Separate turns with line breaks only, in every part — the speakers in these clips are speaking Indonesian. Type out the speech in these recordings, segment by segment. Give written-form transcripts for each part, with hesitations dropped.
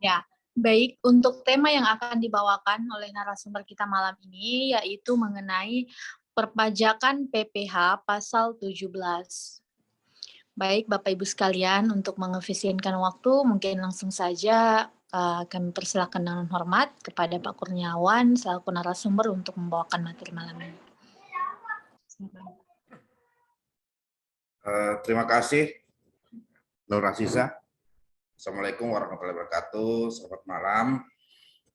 Ya, baik. Untuk tema yang akan dibawakan oleh narasumber kita malam ini yaitu mengenai perpajakan PPh pasal 17. Baik, Bapak Ibu sekalian, untuk mengefisienkan waktu, mungkin langsung saja kami persilakan dengan hormat kepada Pak Kurniawan selaku narasumber untuk membawakan materi malam ini.
Terima kasih, Nur Aziza. Assalamualaikum warahmatullahi wabarakatuh. Selamat malam.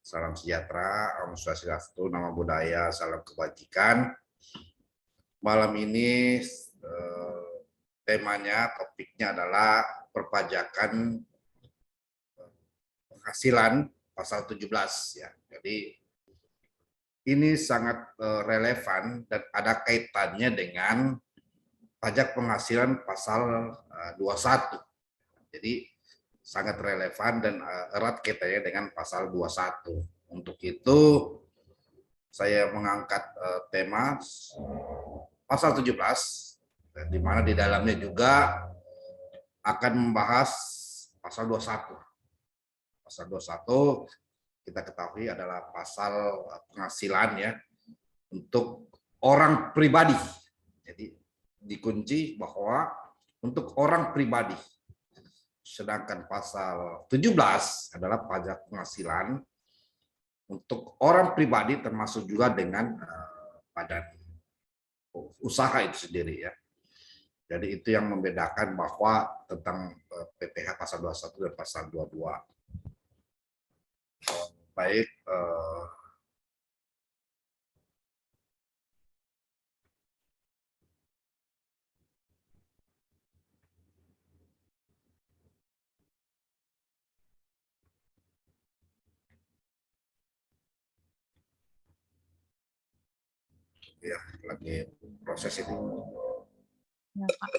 Salam sejahtera, Om Swastiastu, Namo Buddhaya, salam kebajikan. Malam ini temanya, topiknya adalah perpajakan penghasilan pasal 17 ya. Jadi ini sangat relevan dan ada kaitannya dengan pajak penghasilan pasal 21. Jadi sangat relevan dan erat kaitannya dengan pasal 21. Untuk itu saya mengangkat tema pasal 17 di mana di dalamnya juga akan membahas pasal 21. Pasal 21 kita ketahui adalah pasal penghasilan ya untuk orang pribadi. Jadi dikunci bahwa untuk orang pribadi. Sedangkan pasal 17 adalah pajak penghasilan untuk orang pribadi termasuk juga dengan badan usaha itu sendiri ya. Jadi itu yang membedakan bahwa tentang PPh pasal 21 dan pasal 22. Baik, ya lagi proses ini.
Ya, Pak.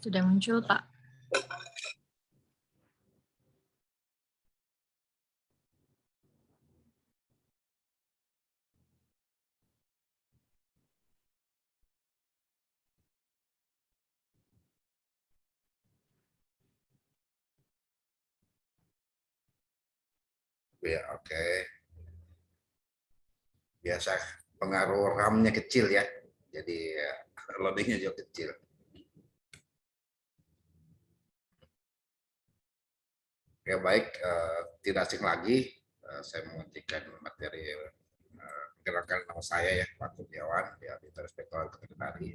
Sudah muncul, Pak.
Ya, oke. Biasa pengaruh RAM-nya kecil ya. Jadi loadingnya juga kecil. Ya baik, tidak asing lagi saya menghentikan materi perkenalkan nama saya ya Pak Kurniawan ya di Inspektorat Veterinari.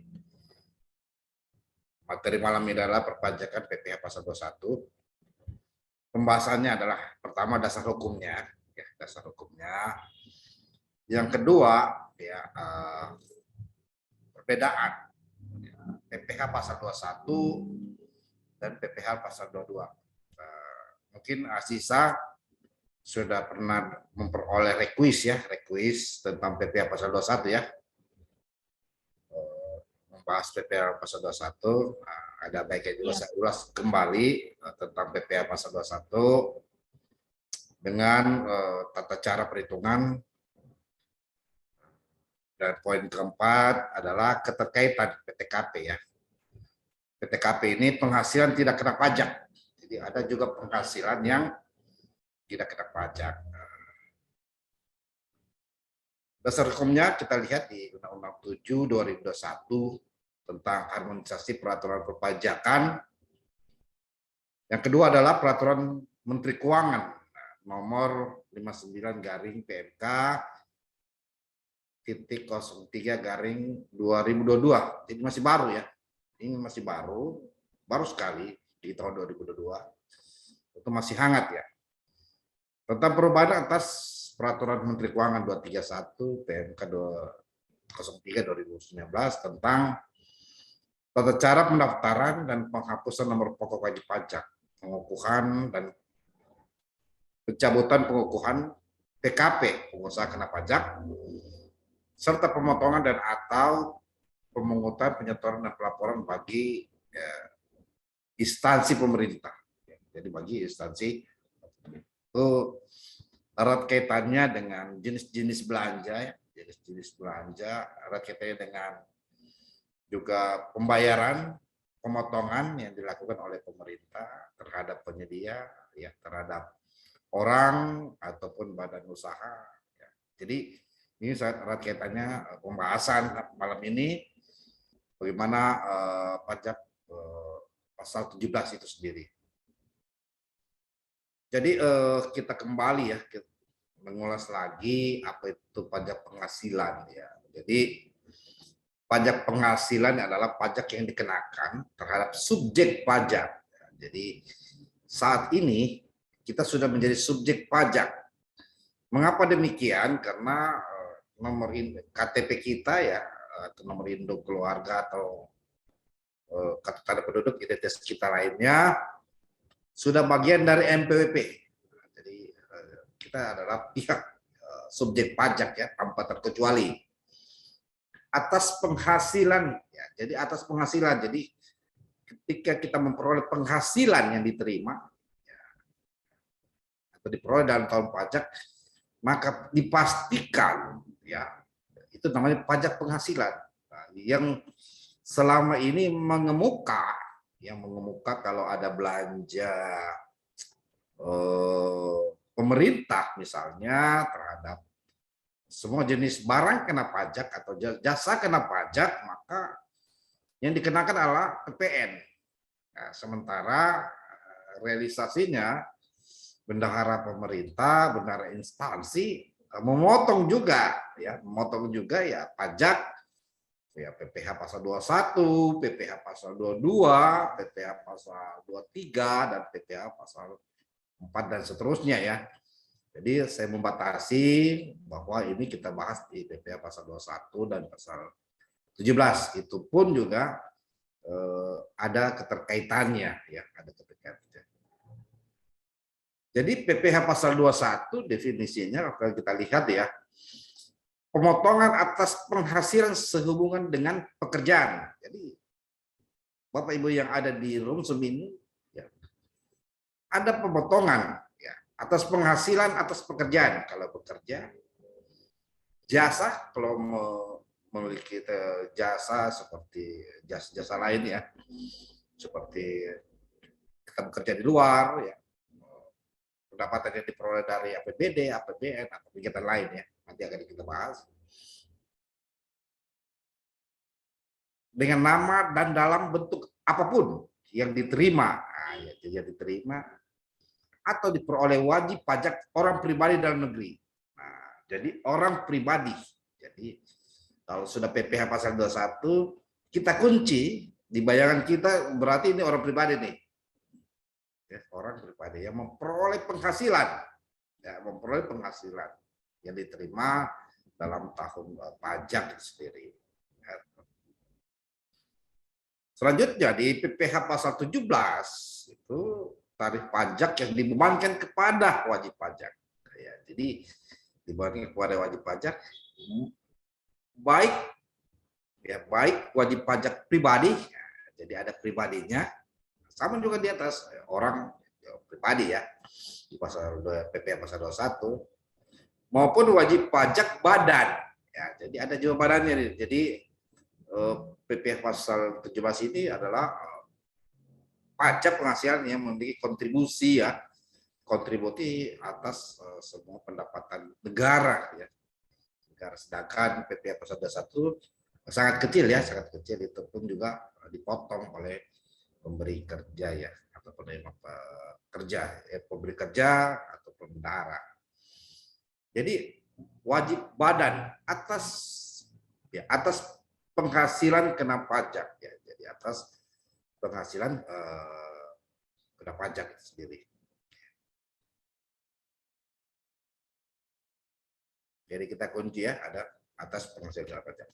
Materi malam ini adalah perpajakan PPh pasal 21. Pembahasannya adalah pertama dasar hukumnya, ya, dasar hukumnya. Yang kedua ya perbedaan ya, PPh pasal 21 dan PPh pasal 22. Mungkin Asisa sudah pernah memperoleh rekuis tentang PPh pasal 21 ya. Membahas PPh pasal 21, ada baiknya juga saya ulas kembali tentang PPh pasal 21 dengan tata cara perhitungan. Dan poin keempat adalah keterkaitan PTKP ya. PTKP ini penghasilan tidak kena pajak. Jadi ada juga penghasilan yang tidak kena pajak. Dasar hukumnya kita lihat di Undang-Undang 7 2021 tentang harmonisasi peraturan perpajakan. Yang kedua adalah peraturan Menteri Keuangan nomor 59/PMK titik 03/2022. Ini masih baru ya. Ini masih baru sekali di tahun 2022. Itu masih hangat ya. Tentang perubahan atas Peraturan Menteri Keuangan 231 PMK 03/2019 tentang tata cara pendaftaran dan penghapusan nomor pokok wajib pajak, pengukuhan dan pencabutan pengukuhan PKP pengusaha kena pajak, serta pemotongan dan atau pemungutan penyetoran dan pelaporan bagi instansi pemerintah. Jadi bagi instansi itu erat kaitannya dengan jenis-jenis belanja jenis-jenis belanja erat kaitannya dengan juga pembayaran pemotongan yang dilakukan oleh pemerintah terhadap penyedia, ya, terhadap orang ataupun badan usaha. Ya. Jadi ini sangat erat kaitannya pembahasan malam ini bagaimana pajak pasal 17 itu sendiri. Jadi kita kembali ya mengulas lagi apa itu pajak penghasilan ya. Jadi pajak penghasilan adalah pajak yang dikenakan terhadap subjek pajak. Jadi saat ini kita sudah menjadi subjek pajak. Mengapa demikian? Karena nomor KTP kita ya, atau nomor induk keluarga atau kartu tanda penduduk identitas kita lainnya sudah bagian dari NPWP. Jadi kita adalah pihak subjek pajak ya tanpa terkecuali. Atas penghasilan ya, jadi atas penghasilan. Jadi ketika kita memperoleh penghasilan yang diterima ya, atau diperoleh dalam tahun pajak, maka dipastikan ya itu namanya pajak penghasilan. Nah, yang selama ini mengemuka kalau ada belanja pemerintah misalnya terhadap semua jenis barang kena pajak atau jasa kena pajak, maka yang dikenakan adalah PPN. Nah, sementara realisasinya bendahara pemerintah, bendahara instansi memotong juga ya pajak ya PPh pasal 21, PPh pasal 22, PPh pasal 23 dan PPh pasal 4 dan seterusnya ya. Jadi saya membatasi bahwa ini kita bahas di PPh pasal 21 dan pasal 17. Itu pun juga ada keterkaitannya ya, ada keterkaitannya. Jadi PPh pasal 21 definisinya kalau kita lihat ya, pemotongan atas penghasilan sehubungan dengan pekerjaan. Jadi Bapak Ibu yang ada di Rumsum ini ya, ada pemotongan ya, atas penghasilan atas pekerjaan. Kalau bekerja, jasa kalau memiliki jasa seperti jasa lain ya, seperti kita bekerja di luar ya, pendapatan yang diperoleh dari APBD, APBN atau kegiatan lain ya, nanti akan kita bahas. Dengan nama dan dalam bentuk apapun yang diterima, yang diterima atau diperoleh wajib pajak orang pribadi dalam negeri. Nah, jadi orang pribadi. Jadi kalau sudah PPh pasal 21, kita kunci di bayangan kita berarti ini orang pribadi nih. Ya, orang pribadi yang memperoleh penghasilan, ya, memperoleh penghasilan yang diterima dalam tahun pajak sendiri. Ya. Selanjutnya di PPh pasal 17 itu tarif pajak yang dibebankan kepada wajib pajak. Ya, jadi dibebankan kepada wajib pajak baik wajib pajak pribadi, ya, jadi ada pribadinya. Sama juga di atas orang pribadi ya di pasal PPh pasal 21 maupun wajib pajak badan ya, jadi ada juga badannya nih. Jadi PPh pasal 17 ini adalah pajak penghasilan yang memiliki kontribusi ya, kontribusi atas semua pendapatan negara ya. Negara, sedangkan PPh pasal 21 sangat kecil ya, sangat kecil, itu pun juga dipotong oleh pemberi kerja ya, atau penerima kerja ya, pemberi kerja atau bendahara. Jadi wajib badan atas penghasilan kena pajak ya, jadi atas penghasilan kena pajak itu sendiri. Jadi kita kunci ya, ada atas penghasilan kena pajak.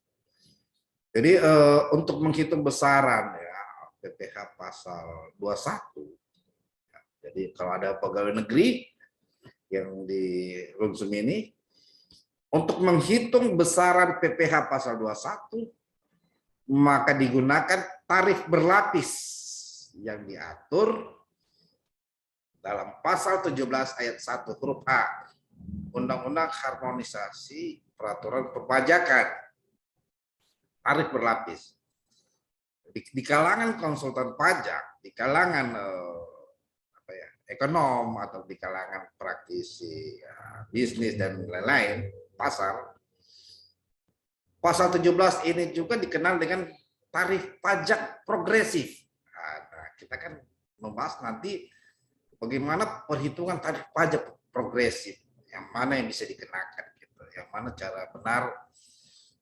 Jadi untuk menghitung besaran ya PPh pasal 21. Jadi kalau ada pegawai negeri yang di Rumsum ini, untuk menghitung besaran PPh pasal 21, maka digunakan tarif berlapis yang diatur dalam pasal 17 ayat 1 huruf A. Undang-Undang Harmonisasi Peraturan Perpajakan, tarif berlapis. Di kalangan konsultan pajak, di kalangan ekonom atau di kalangan praktisi bisnis dan lain-lain, pasar 17 ini juga dikenal dengan tarif pajak progresif. Nah, kita kan membahas nanti bagaimana perhitungan tarif pajak progresif, yang mana yang bisa dikenakan, gitu. Yang mana cara benar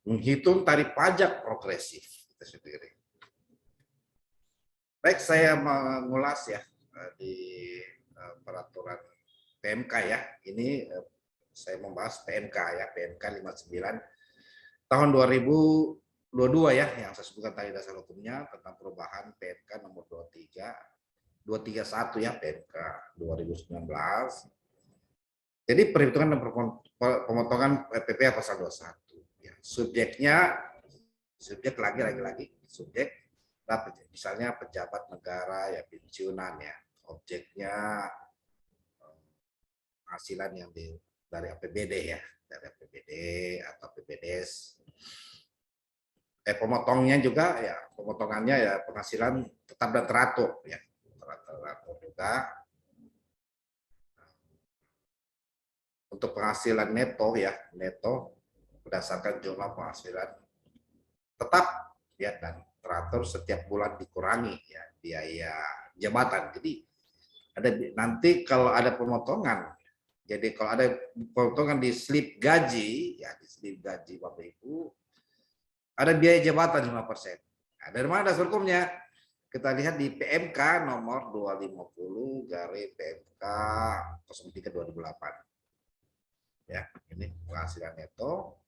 menghitung tarif pajak progresif itu sendiri. Baik, saya mengulas ya di peraturan PMK ya. Ini saya membahas PMK ya, PMK 59 tahun 2022 ya, yang saya sebutkan tadi dasar hukumnya tentang perubahan PMK nomor 231 ya, PMK 2019. Jadi perhitungan dan pemotongan PPh pasal 21. Ya, subjek lagi subjek, misalnya pejabat negara ya, pensiunan ya, objeknya penghasilan yang dari APBD ya, dari APBD atau APBDes. Pemotongnya juga ya, pemotongannya ya penghasilan tetap dan teratur ya, teratur juga. Untuk penghasilan neto ya, neto berdasarkan jumlah penghasilan tetap ya, dan teratur setiap bulan dikurangi ya biaya jabatan. Jadi ada nanti kalau ada pemotongan, jadi kalau ada pemotongan di slip gaji ya, di slip gaji Bapak Ibu ada biaya jabatan 5%. Nah, dari mana dasar hukumnya? Kita lihat di PMK nomor 250 garis PMK 03 2008. Ya, ini penghasilan neto.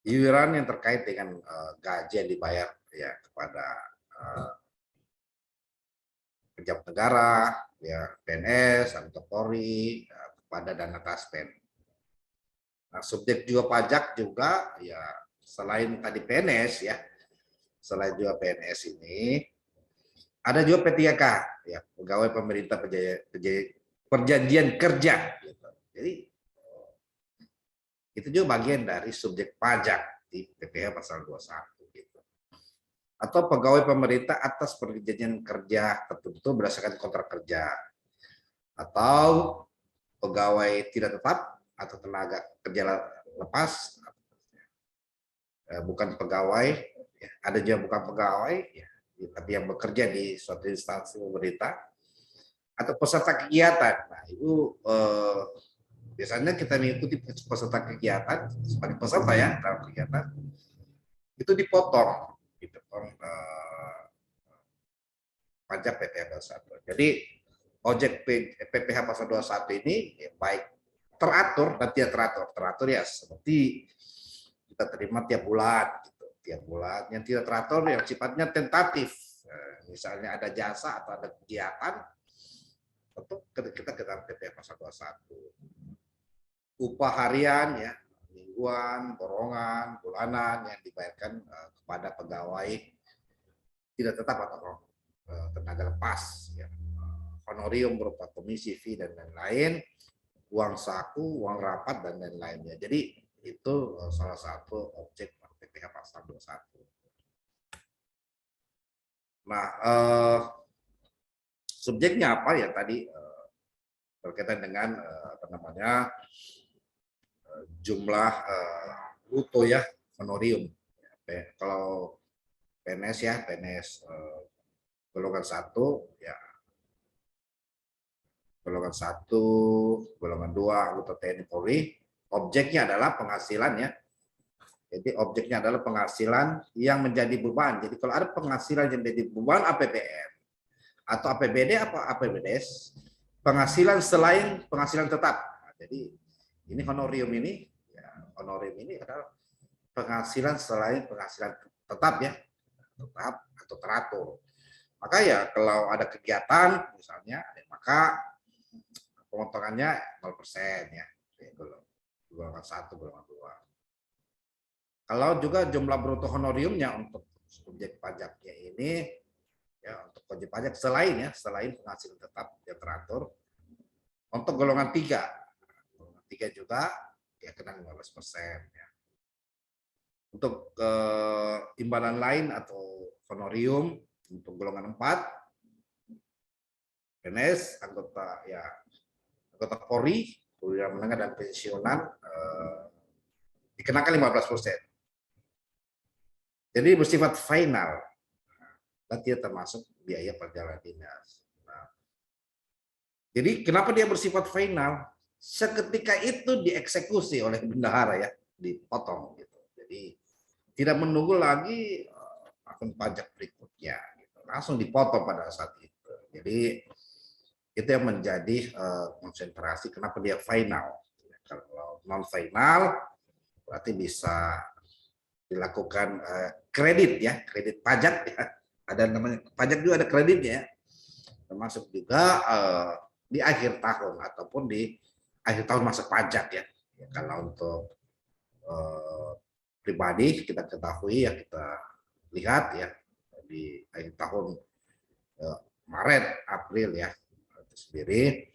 Iuran yang terkait dengan gaji yang dibayar ya kepada pejabat negara, ya PNS atau Polri, ya, kepada dana taspen. Nah, subjek juga pajak juga ya, selain tadi PNS ya, selain juga PNS ini ada juga P3K ya, pegawai pemerintah perjanjian kerja gitu. Jadi itu juga bagian dari subjek pajak di PPh pasal 21 gitu. Atau pegawai pemerintah atas perjanjian kerja tertentu berdasarkan kontrak kerja, atau pegawai tidak tetap atau tenaga kerja lepas, bukan pegawai, ada juga bukan pegawai, tapi yang bekerja di suatu instansi pemerintah, atau peserta kegiatan. Nah, itu biasanya kita mengikuti peserta kegiatan sebagai peserta ya dalam kegiatan, itu dipotong pajak PPh pasal 21. Jadi objek PPh pasal 21 ini ya, baik teratur dan tidak teratur. Teratur ya seperti kita terima tiap bulan gitu. Tiap bulan. Yang tidak teratur yang sifatnya tentatif. Misalnya ada jasa atau ada kegiatan, tentu kita PPh pasal 21. Upah harian ya, mingguan, borongan, bulanan yang dibayarkan kepada pegawai tidak tetap atau tenaga lepas ya. Honorium berupa komisi, fee dan lain-lain, uang saku, uang rapat dan lain-lainnya. Jadi itu salah satu objek PPh pasal 21. Nah, subjeknya apa ya tadi berkaitan dengan apa namanya jumlah bruto ya, honorium. Kalau PNS ya, PNS golongan 1 ya, golongan 1, golongan 2 anggota TNI Polri, objeknya adalah penghasilan ya. Jadi objeknya adalah penghasilan yang menjadi beban. Jadi kalau ada penghasilan yang menjadi beban APBN atau APBD apa APBDes, penghasilan selain penghasilan tetap. Nah, jadi ini honorium ini, ya, honorium ini adalah penghasilan selain penghasilan tetap ya, tetap atau teratur. Maka ya kalau ada kegiatan misalnya, maka pemotongannya 0% ya, golongan 1, golongan 2. Kalau juga jumlah bruto honoriumnya untuk subjek pajaknya ini ya untuk wajib pajak selain penghasilan tetap yang teratur untuk golongan 3. Golongan 3 juga ya kena 15%. Ya. Untuk imbalan lain atau honorium untuk golongan 4, PNS, anggota Polri, perwira menengah dan pensiunan dikenakan 15%. Jadi bersifat final dan tidak termasuk biaya perjalanan dinas. Nah, jadi kenapa dia bersifat final? Seketika itu dieksekusi oleh bendahara ya, dipotong gitu. Jadi tidak menunggu lagi akun pajak berikutnya, gitu. Langsung dipotong pada saat itu. Jadi itu yang menjadi konsentrasi kenapa dia final. Kalau non final berarti bisa dilakukan kredit ya, kredit pajak ya. Ada namanya pajak juga ada kreditnya, termasuk juga di akhir tahun ataupun di akhir tahun masa pajak ya. Kalau untuk pribadi kita ketahui ya, kita lihat ya di akhir tahun Maret, April ya itu sendiri.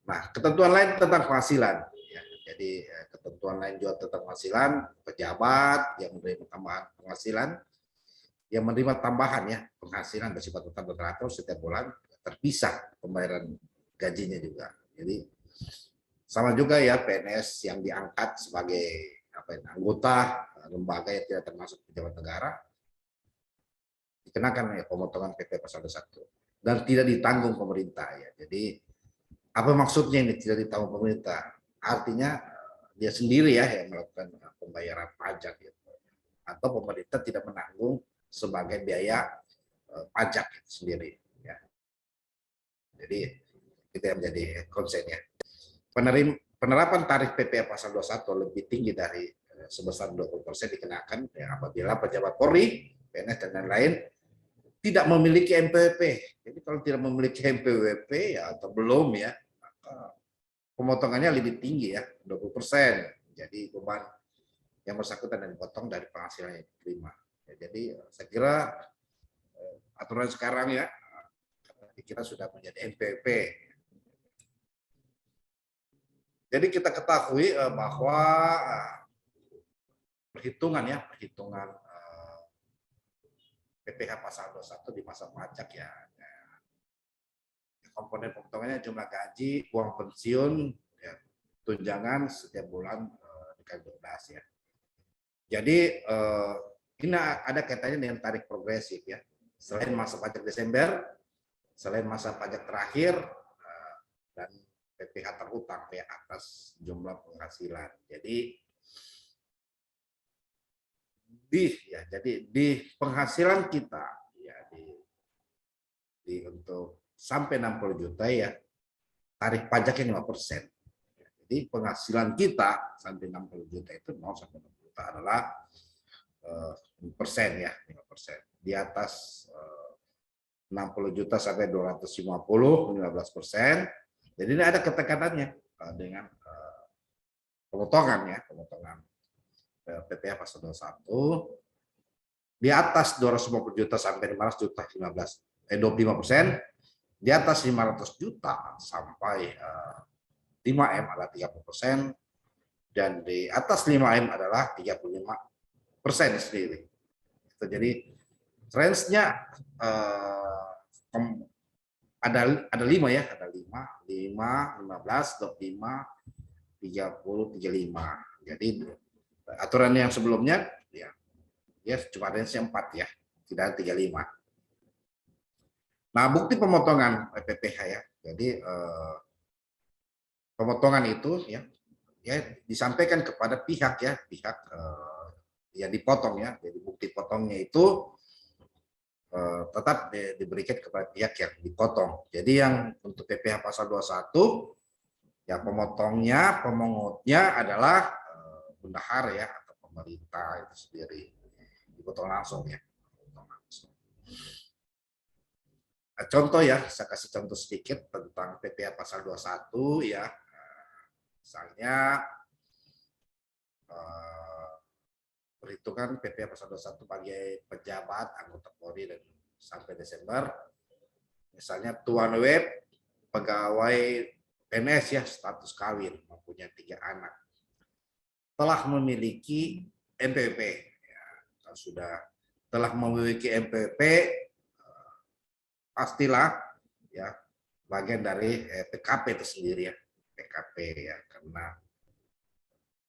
Nah, ketentuan lain tentang penghasilan ya. Jadi ketentuan lain juga tentang penghasilan pejabat yang menerima tambahan penghasilan, yang menerima tambahan ya penghasilan bersifat tetap teratur setiap bulan terpisah pembayaran gajinya juga. Jadi sama juga ya PNS yang diangkat sebagai anggota lembaga yang tidak termasuk pejabat negara dikenakan ya pemotongan PP pasal 21 dan tidak ditanggung pemerintah ya. Jadi apa maksudnya ini tidak ditanggung pemerintah? Artinya dia sendiri ya yang melakukan pembayaran pajak gitu. Atau pemerintah tidak menanggung sebagai biaya pajak sendiri ya. Jadi itu yang menjadi konsennya. Penerapan tarif PPh pasal 21 lebih tinggi dari sebesar 20% dikenakan ya, apabila pejabat Polri, PNS dan lain-lain tidak memiliki NPWP. Jadi kalau tidak memiliki NPWP ya atau belum ya, maka pemotongannya lebih tinggi ya, 20%. Jadi beban yang bersangkutan dan dipotong dari penghasilan yang diterima. Ya, jadi saya kira aturan sekarang ya kita sudah menjadi NPWP. Jadi kita ketahui bahwa perhitungan PPh pasal 21 di masa pajak ya. Komponen pemotongannya jumlah gaji, uang pensiun, ya, tunjangan setiap bulan dikali 12 ya. Jadi ini ada kaitannya dengan tarif progresif ya. Selain masa pajak Desember, selain masa pajak terakhir dan PPh terutang ya atas jumlah penghasilan. Jadi di penghasilan kita ya untuk sampai 60 juta ya tarif pajaknya 5%. Jadi penghasilan kita sampai 60 juta itu 0 sampai 60 juta adalah 5% ya, 5%. Di atas 60 juta sampai 250 15%. Jadi ini ada ketekanannya dengan pemotongan PPh pasal 21. Di atas 250 juta sampai 500 juta 25%, di atas 500 juta sampai 5M adalah 30%, dan di atas 5M adalah 35% sendiri. Jadi range-nya ada 5 ya, ada 5, 15, 25, 30, 35. Jadi aturan yang sebelumnya ya cuma range-nya 4 ya, tidak ada 35. Nah, bukti pemotongan PPh ya. Jadi pemotongan itu ya disampaikan kepada pihak yang dipotong ya. Jadi bukti potongnya itu tetap diberikan kepada pihak yang dipotong. Jadi yang untuk PPh pasal 21 ya pemongotnya adalah bendahara ya atau pemerintah itu sendiri. Dipotong langsung ya. Contoh ya, saya kasih contoh sedikit tentang PPh pasal 21 ya. Misalnya perhitungan PPh pasal 21 sebagai pejabat, anggota Polri dan sampai Desember. Misalnya tuan web, pegawai PNS ya, status kawin, mempunyai 3 anak, telah memiliki NPWP. Ya, kalau sudah telah memiliki NPWP, pastilah ya bagian dari PKP itu sendiri ya, PKP ya, karena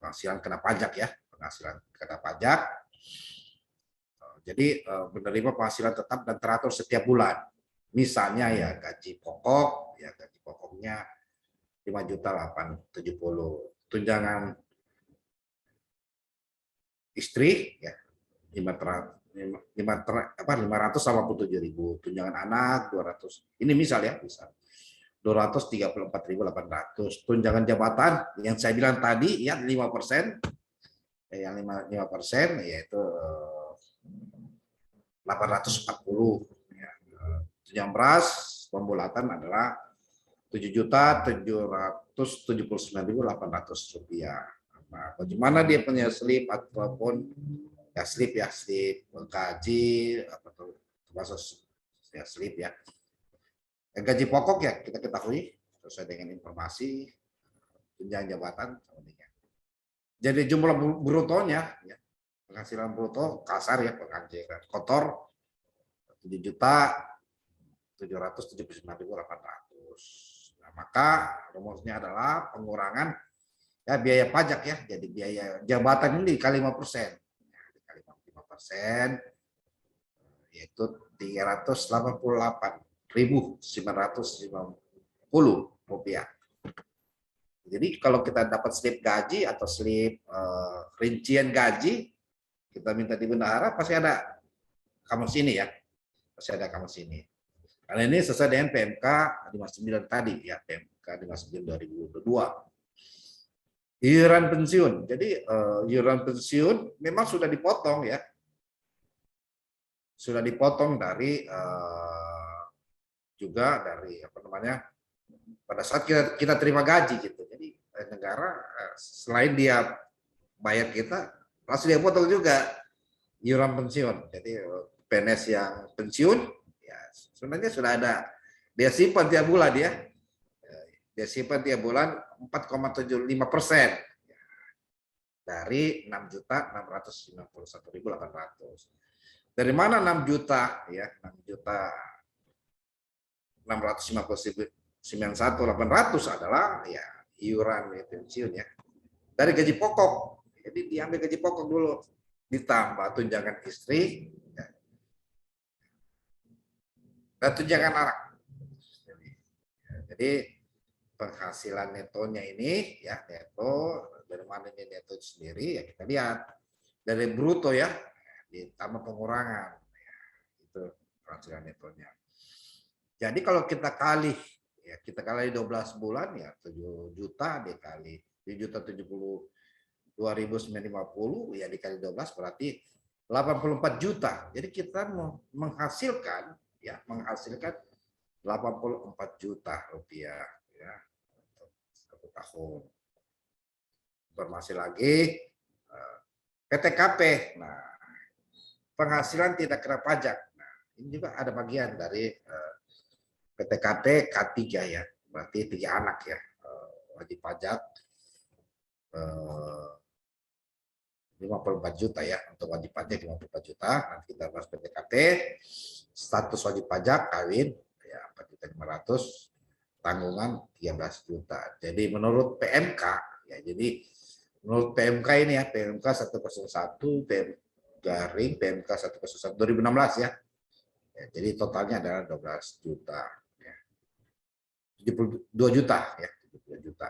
penghasilan kena pajak ya, penghasilan kena pajak. Jadi menerima penghasilan tetap dan teratur setiap bulan. Misalnya ya gaji pokok, ya gaji pokoknya 5.870.000. Tunjangan istri ya 587.000. Tunjangan anak 200. Ini misal ya, misal 234.800. Tunjangan jabatan yang saya bilang tadi ya 5%, yang 5% yaitu 840. Ya. Tunjangan beras pembulatan adalah 7.779.800 rupiah. Nah, bagaimana dia punya slip ataupun ya slip gaji termasuk ya slip ya. Gaji pokok ya kita ketahui sesuai dengan informasi tunjangan jabatan. Jadi jumlah brutonya ya, penghasilan bruto kasar ya, penghasilan kotor 7.779.800. Nah, maka rumusnya adalah pengurangan ya biaya pajak ya, jadi biaya jabatan ini dikali 5%. Ya, dikali 5%, yaitu 388.950 rupiah. Jadi kalau kita dapat slip gaji atau slip rincian gaji, kita minta di bendahara pasti ada kamus ini ya, pasti ada kamus ini. Karena ini sesuai dengan PMK 59 tadi ya, PMK 59 2022. Iuran pensiun. Jadi iuran pensiun memang sudah dipotong ya. Sudah dipotong dari juga dari apa namanya pada saat kita terima gaji gitu. Jadi negara selain dia bayar kita, langsung dia potong juga iuran pensiun. Jadi PNS yang pensiun ya sebenarnya sudah ada dia simpan tiap bulan ya. Dia simpan tiap bulan 4,75% dari 6.691.800. Dari mana 6 juta ya? 6.651.800 adalah ya iuran pensiun ya. Dari gaji pokok. Jadi diambil gaji pokok dulu, ditambah tunjangan istri ya, dan tunjangan anak. Jadi penghasilan netonya ini ya neto dari mana ini neto sendiri ya kita lihat dari bruto ya ditambah pengurangan ya, itu penghasilan netonya. Jadi kalau kita kali 12 bulan ya 7 juta dikali 7.072.950 ya dikali 12 berarti 84 juta. Jadi kita menghasilkan 84 juta rupiah ya satu tahun. Informasi lagi PTKP. Nah, penghasilan tidak kena pajak. Nah, ini juga ada bagian dari PTKP K3 ya, berarti 3 anak ya wajib pajak 54 juta ya untuk wajib pajak 54 juta. Nanti kita bahas PTKP status wajib pajak kawin ya 4.500.000 tanggungan 13 juta. Jadi menurut PMK ya, jadi menurut PMK ini ya PMK 101 PMK 101 2016 ya. Jadi totalnya adalah 12 juta ya. 72 juta ya, 72 juta.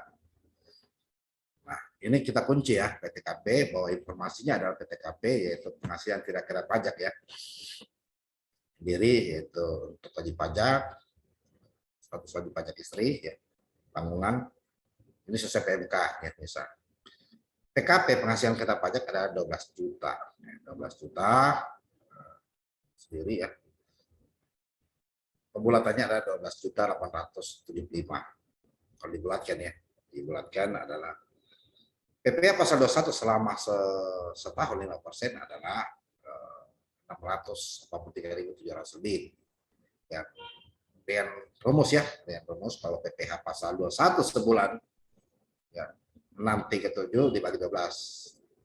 Nah, ini kita kunci ya PTKP bahwa informasinya adalah PTKP yaitu penghasilan tidak kena pajak ya. Sendiri yaitu untuk wajib pajak, status wajib pajak istri ya, tanggungan ini sesuai PMK ya misal. PKP penghasilan kena pajak adalah 12 juta. 12 juta sendiri ya. Pembulatannya adalah 12.875. Kalau dibulatkan ya, dibulatkan adalah PPh pasal 21 selama setahun 5% adalah 643.700 lebih. Ya, dengan rumus ya, dengan rumus kalau PPh pasal 21 sebulan, ya 637 dibagi 12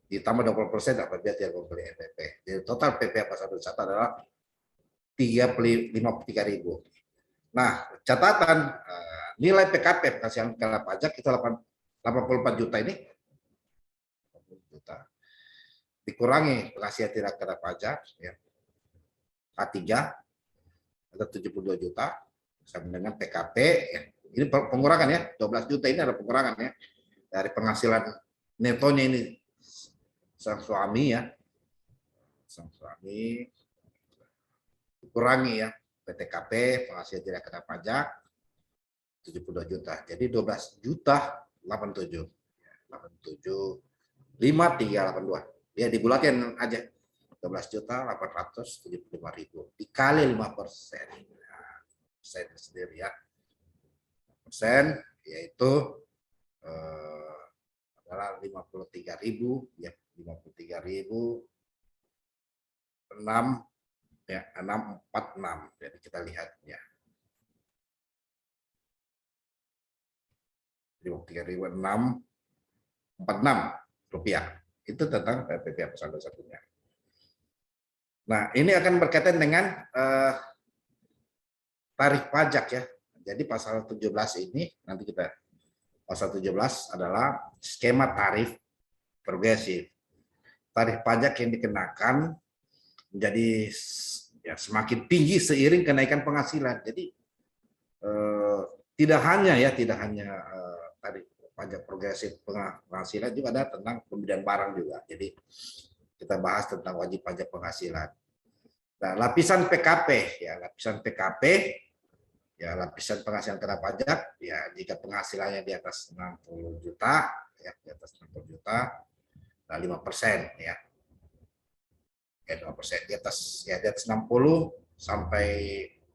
ditambah 20% apabila tidak membeli NPP. Jadi total PPh pasal 21 adalah 53.000. Nah, catatan nilai PKP penghasilan kena pajak itu 84 juta ini dikurangi penghasilan tidak kena pajak ya. K3 ada 72 juta sama dengan PKP ya. Ini pengurangan ya, 12 juta ini ada pengurangan ya dari penghasilan netonya ini sang suami ya. Sang suami dikurangi ya PTKP penghasilan tidak kena pajak 72 juta. Jadi 12 juta 87. 87 5382. Ya dibulatin aja. 12 juta 875.000 dikali 5%. Nah, persen sendiri ya. Persen yaitu adalah 53.000 ya, 53.000 6 ya 646. Jadi kita lihat ya. 53.646 rupiah. Itu tentang PPh pasal 21-nya. Nah, ini akan berkaitan dengan tarif pajak ya. Jadi pasal 17 ini nanti kita pasal 17 adalah skema tarif progresif. Tarif pajak yang dikenakan menjadi ya semakin tinggi seiring kenaikan penghasilan. Jadi tidak hanya tarif pajak progresif penghasilan, juga ada tentang pembelian barang juga. Jadi kita bahas tentang wajib pajak penghasilan. Nah, lapisan PKP ya, lapisan PKP ya, lapisan penghasilan kena pajak ya, jika penghasilannya di atas 60 juta ya, di atas 60 juta nah 5% ya. Ya 5% di atas 60 sampai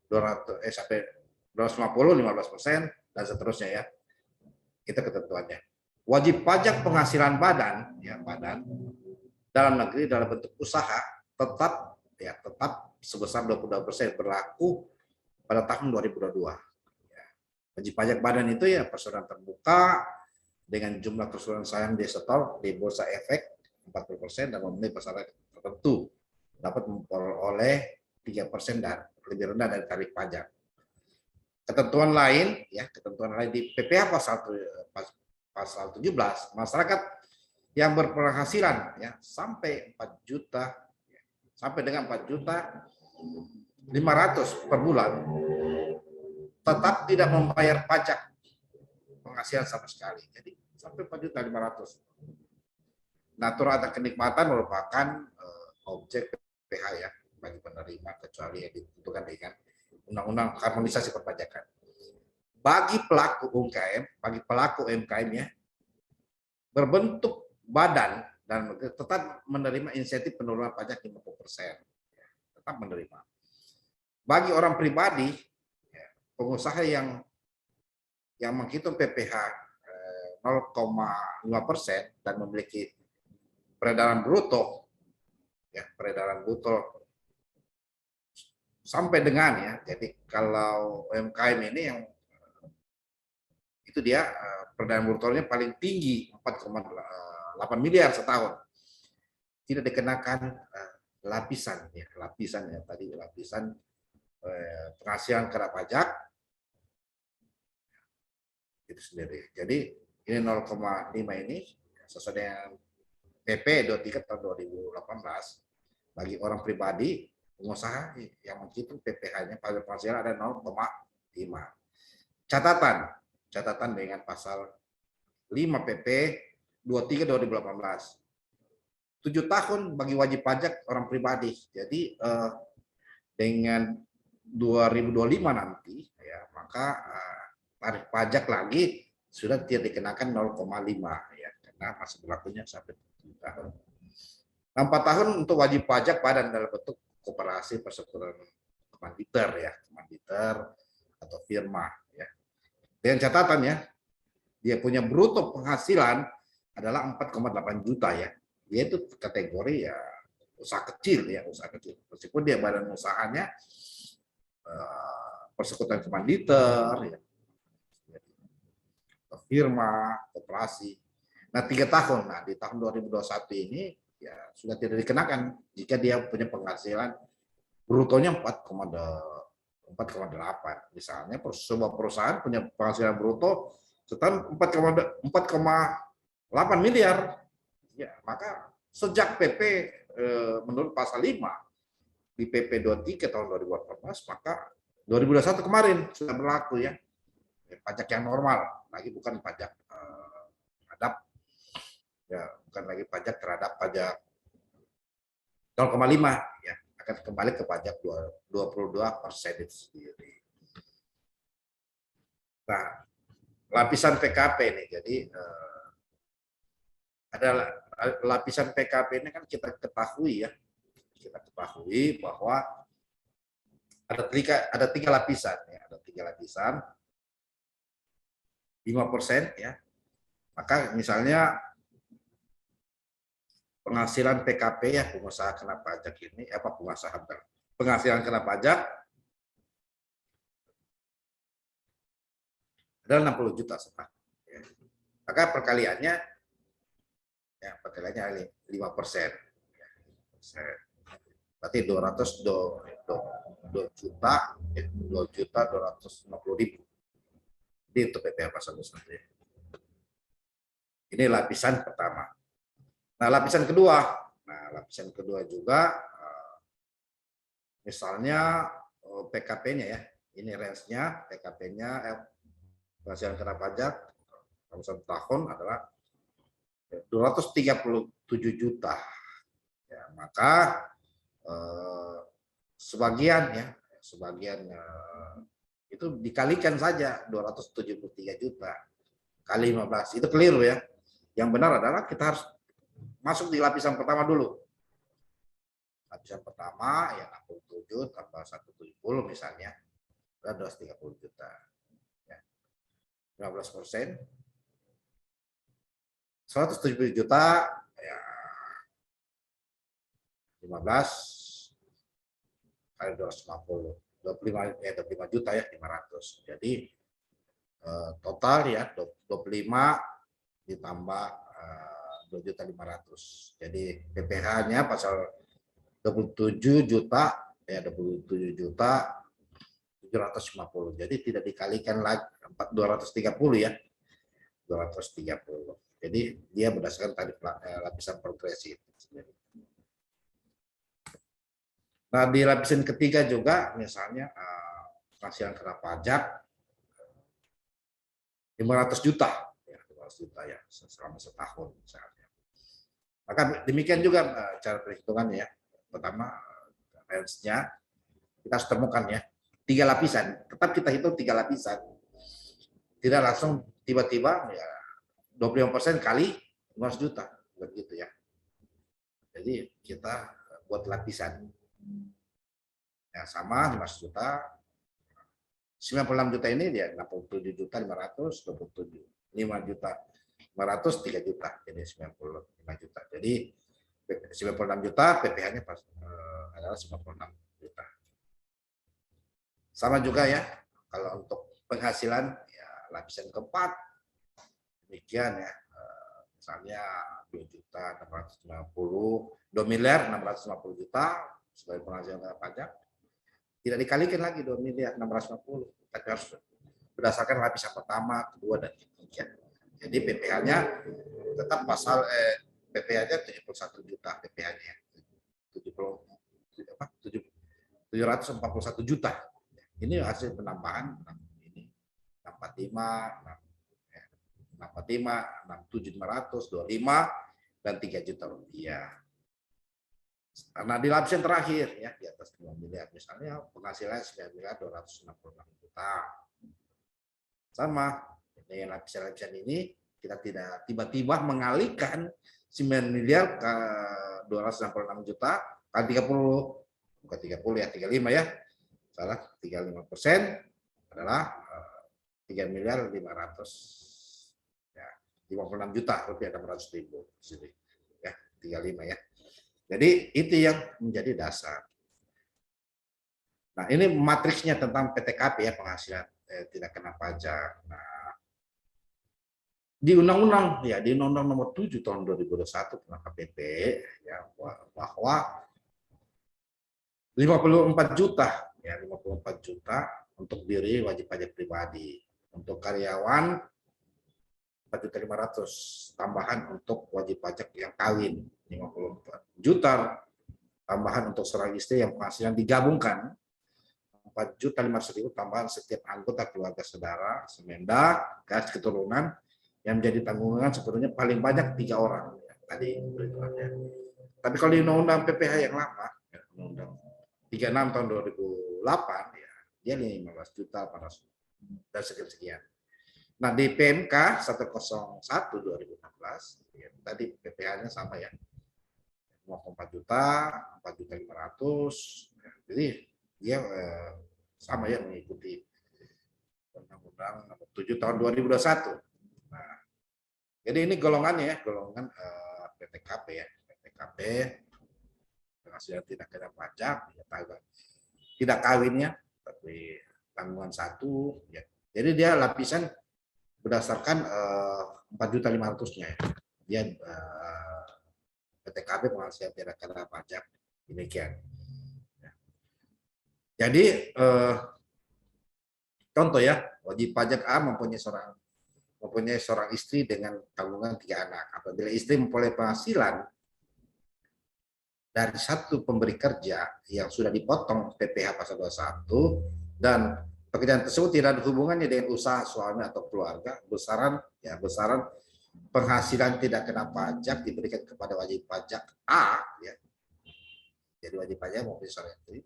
200 sampai 250 15% dan seterusnya ya. Itu ketentuannya. Wajib pajak penghasilan badan ya, badan dalam negeri dalam bentuk usaha tetap sebesar 22% berlaku pada tahun 2022. Ya. Wajib pajak badan itu ya perseroan terbuka dengan jumlah keseluruhan saham di setor di bursa efek 40% dan memenuhi persyaratan tertentu dapat memperoleh 3% dan lebih rendah dari tarif pajak. Ketentuan lain di PPh pasal 17, masyarakat yang berpenghasilan ya sampai 4 juta sampai dengan 4 juta 500 per bulan tetap tidak membayar pajak penghasilan sama sekali. Jadi sampai 4 juta 500. Natur atau kenikmatan merupakan objek PPh ya bagi penerima kecuali yang ditentukan dengan Undang-Undang Harmonisasi Perpajakan. Bagi pelaku UMKM ya berbentuk badan dan tetap menerima insentif penurunan pajak 50%. Tetap menerima. Bagi orang pribadi, ya, pengusaha yang menghitung PPh 0,5% dan memiliki peredaran bruto, ya peredaran bruto sampai dengan ya, jadi kalau UMKM ini yang itu dia peredaran brutonya paling tinggi 4,8 miliar setahun, tidak dikenakan lapisan penghasilan kena pajak itu sendiri. Jadi ini 0,5 ini sesuai dengan PP 23 tahun 2018 bagi orang pribadi pengusaha yang menghitung PPh-nya pada penghasilan ada 0,5. Catatan dengan pasal 5 PP 23 2018. 7 tahun bagi wajib pajak orang pribadi. Jadi dengan 2025 nanti ya maka tarif pajak lagi sudah tidak dikenakan 0,5 ya karena masih berlakunya sampai 7 tahun. 4 tahun untuk wajib pajak badan dalam bentuk koperasi persekutuan komanditer ya, komanditer atau firma ya. Dengan catatan ya, dia punya bruto penghasilan adalah 4,8 juta ya. Dia itu kategori ya usaha kecil ya, usaha kecil. Meskipun dia badan usahanya persekutuan komanditer, ya, firma, koperasi. Nah, 3 tahun. Nah, di tahun 2021 ini ya sudah tidak dikenakan jika dia punya penghasilan brutonya 4,8. Misalnya sebuah perusahaan punya penghasilan bruto setahun 4,8 miliar. Ya, maka sejak PP menurut pasal 5 di PP 23 tahun 2018, maka 2021 kemarin sudah berlaku ya. Pajak yang normal, lagi bukan pajak terhadap ya, bukan lagi pajak terhadap pajak 0,5 ya, akan kembali ke pajak 22% itu sendiri. Nah, lapisan PKP ini, jadi ada lapisan PKP ini kan kita ketahui ya, bahwa ada tiga lapisan ya, ada 3 lapisan 5% ya. Maka misalnya penghasilan PKP ya, pengusaha kena pajak ini penghasilan kena pajak adalah 60 juta setahun. Ya. Maka perkaliannya 5%. Berarti 2 juta 2.250.000. Ini untuk PPh pasal 21. Ini lapisan pertama. Nah, lapisan kedua juga misalnya PKP-nya ya. Ini range-nya PKP-nya penghasilan kena pajak dalam 1 tahun adalah 237 juta. Ya, maka sebagian itu dikalikan saja 273 juta kali 15. Itu keliru ya. Yang benar adalah kita harus masuk di lapisan pertama dulu. Lapisan pertama ya 67 tambah 170 misalnya, 230 juta. Ya. 15%. 170 juta ya 15 kali 250. 25 juta ya 500. Jadi total ya 25 ditambah 2.500.000. Jadi PPh-nya pasal 27 juta ya 27 juta 750. Jadi tidak dikalikan lagi 230 ya. 230. Jadi dia berdasarkan tarif lapisan progresif. Nah, di lapisan ketiga juga misalnya penghasilan kena pajak 500 juta ya, 500 juta ya selama setahun misalnya. Maka demikian juga cara perhitungannya ya. Pertama range-nya kita harus temukan ya 3 lapisan. Tetap kita hitung 3 lapisan. Tidak langsung tiba-tiba ya 25% kali 500 juta begitu ya. Jadi kita buat lapisan. Ya sama 500 juta. 96 juta ini dia 67 juta 500, 27 5 juta 500, 3 juta. Jadi 95 juta. Jadi 96 juta PPh-nya adalah 96 juta. Sama juga ya kalau untuk penghasilan ya lapisan keempat demikian ya. Misalnya 2 juta 650, 2 miliar 650 juta sebagai penghasilan pajak. Tidak dikalikan lagi 2 miliar 650. Tapi harus berdasarkan lapisan pertama, kedua, dan ketiga. Jadi PPh-nya tetap pasal PPh-nya 71 juta PPh-nya. 741 juta. Ini hasil penambahan ini 645, 675, 25 dan 3 juta rupiah. Nah, di lapisan terakhir ya di atas 2 miliar misalnya penghasilan 9 miliar 266 juta. Sama dengan lapisan-lapisan ini kita tidak tiba-tiba mengalihkan 9 miliar ke 266 juta kali 30, bukan 30 ya 35 ya. Salah 35% adalah 3 miliar 500 ya 56 juta rupiah 600.000 sini ya 35 ya. Jadi itu yang menjadi dasar. Nah, ini matriksnya tentang PTKP ya, penghasilan tidak kena pajak. Nah, di Undang-Undang ya, di Undang-Undang Nomor 7 tahun 2021 tentang KPP ya, bahwa 54 juta ya, 54 juta untuk diri wajib pajak pribadi. Untuk karyawan 4.500.000 tambahan untuk wajib pajak yang kawin, 54 juta tambahan untuk seorang istri yang penghasilan digabungkan 4.500.000 tambahan setiap anggota keluarga saudara, semendak, garis keturunan yang menjadi tanggungan sebetulnya paling banyak 3 orang ya, tadi perhitungannya. Tapi kalau di undang-undang PPh yang lama, ya, undang 36 tahun 2008 ya, dia 15 juta dan sekian-sekian. Nah, di PMK 101 2016 ya, tadi PPh-nya sama ya. 4 juta, 4.500.000. Ya, jadi dia sama ya mengikuti Undang-Undang Nomor 7 tahun 2021. Nah, jadi ini golongannya ya, golongan PTKP ya, PTKP penghasilan tidak kena pajak, ya, tidak kawinnya, tapi tanggungan satu, ya. Jadi dia lapisan berdasarkan 4.500.000-nya ya. Dia PTKP penghasilan tidak kena pajak, demikian. Jadi contoh ya, wajib pajak A mempunyai seorang istri dengan tanggungan 3 anak. Apabila istri memperoleh penghasilan dari satu pemberi kerja yang sudah dipotong PPh pasal 21 dan pekerjaan tersebut tidak ada hubungannya dengan usaha suami atau keluarga, besaran penghasilan tidak kena pajak diberikan kepada wajib pajak A ya. Jadi wajib pajak mempunyai seorang istri.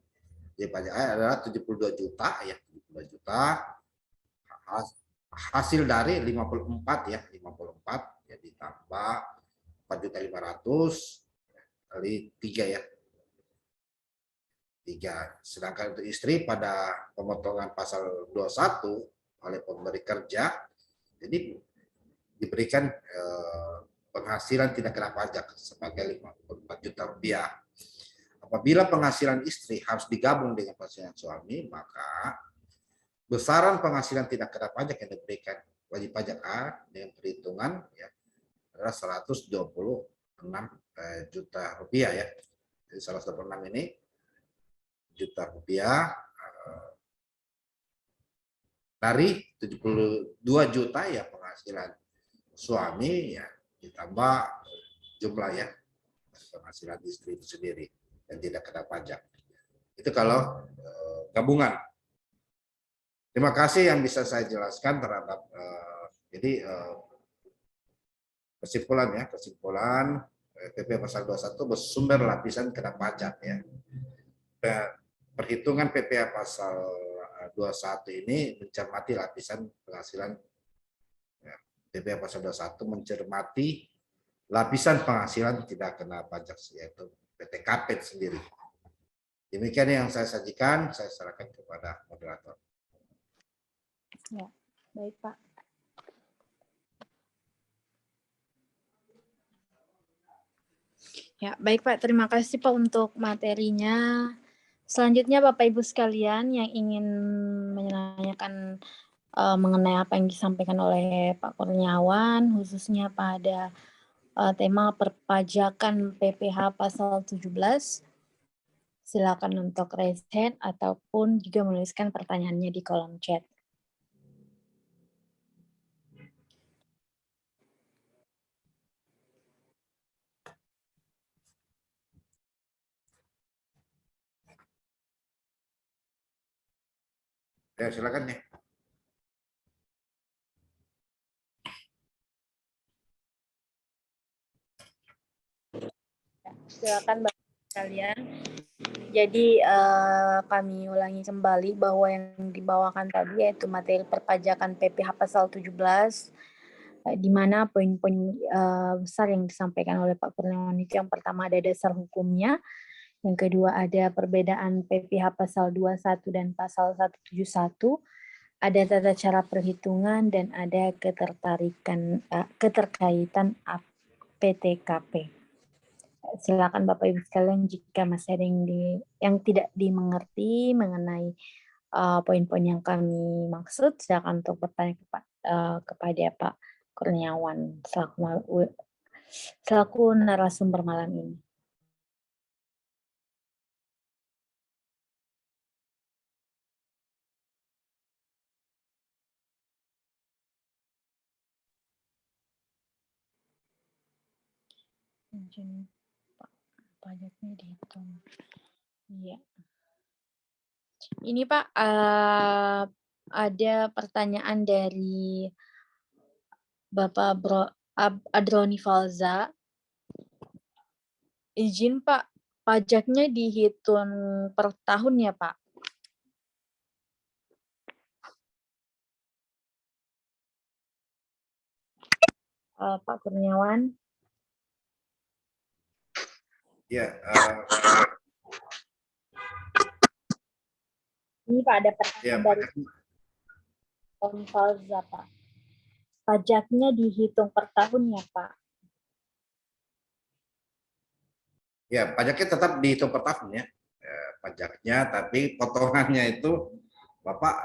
Wajib pajak A adalah 72 juta ya, 72 juta hasil dari 54 ya, 54 ya ditambah 4.500.000 kali 3 ya. 3. Sedangkan untuk istri pada pemotongan pasal 21 oleh pemberi kerja, jadi diberikan penghasilan tidak kena pajak sebagai 54 juta rupiah. Apabila penghasilan istri harus digabung dengan penghasilan suami, maka besaran penghasilan tidak kena pajak yang diberikan wajib pajak A dengan perhitungan ya, adalah 126 juta rupiah ya. Jadi 126 ini juta rupiah dari 72 juta ya penghasilan suami ya, ditambah jumlah ya penghasilan istri itu sendiri dan tidak kena pajak. Itu kalau gabungan. Terima kasih yang bisa saya jelaskan terhadap jadi kesimpulan PP pasal 21 bersumber lapisan kena pajak ya. Perhitungan PPh pasal 21 ini mencermati lapisan penghasilan ya, PPh pasal 21 mencermati lapisan penghasilan tidak kena pajak yaitu PTKP sendiri. Demikian yang saya sajikan, saya serahkan kepada moderator.
Ya, baik Pak. Ya, baik Pak. Terima kasih Pak untuk materinya. Selanjutnya Bapak Ibu sekalian yang ingin menanyakan mengenai apa yang disampaikan oleh Pak Kurniawan, khususnya pada tema perpajakan PPh pasal 17, silakan untuk raise hand ataupun juga menuliskan pertanyaannya di kolom chat.
Ya, silakan ya.
Silakan Bapak sekalian. Jadi kami ulangi kembali bahwa yang dibawakan tadi yaitu materi perpajakan PPh pasal 17, di mana poin-poin besar yang disampaikan oleh Pak Kurniawan itu yang pertama ada dasar hukumnya, yang kedua ada perbedaan PPh pasal 21 dan pasal 171, ada tata cara perhitungan dan ada keterkaitan PTKP. silakan Bapak Ibu sekalian jika masih ada yang tidak dimengerti mengenai poin-poin yang kami maksud, silakan untuk bertanya kepada Pak Kurniawan selaku narasumber malam ini. Pajaknya dihitung. Iya. Ini Pak, ada pertanyaan dari Bapak Adroni Falza. Izin Pak, pajaknya dihitung per tahun ya Pak? Pak Kurniawan.
Ya,
Ini Pak ada
ya
pertanyaan dari
pajaknya,
Om Falza Pak. Pajaknya dihitung per tahun ya Pak?
ya pajaknya tetap dihitung per tahun ya. Pajaknya, tapi potongannya itu Bapak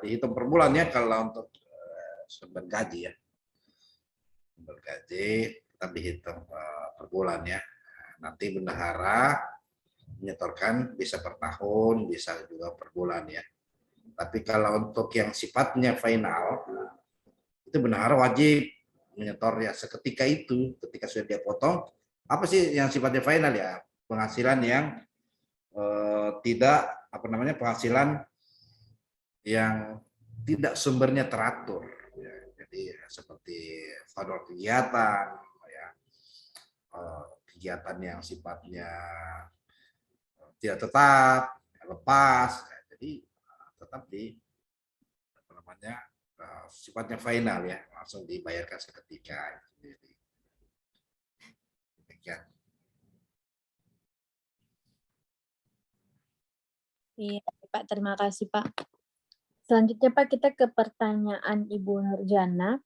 dihitung per bulan ya kalau untuk sumber gaji ya. Sumber gaji tetap dihitung per bulan ya. Nanti bendahara menyetorkan bisa per tahun, bisa juga per bulan ya. Tapi kalau untuk yang sifatnya final, itu bendahara wajib menyetor ya seketika itu, ketika sudah dia potong. Apa sih yang sifatnya final ya? Penghasilan yang tidak apa namanya, penghasilan yang tidak sumbernya teratur. Ya, jadi seperti valor kegiatan, ya, kegiatan yang sifatnya tidak tetap, lepas, ya, jadi tetap di apa namanya, sifatnya final ya, langsung dibayarkan seketika. Jadi, demikian.
Iya Pak, terima kasih Pak. Selanjutnya Pak, kita ke pertanyaan Ibu Nurjana.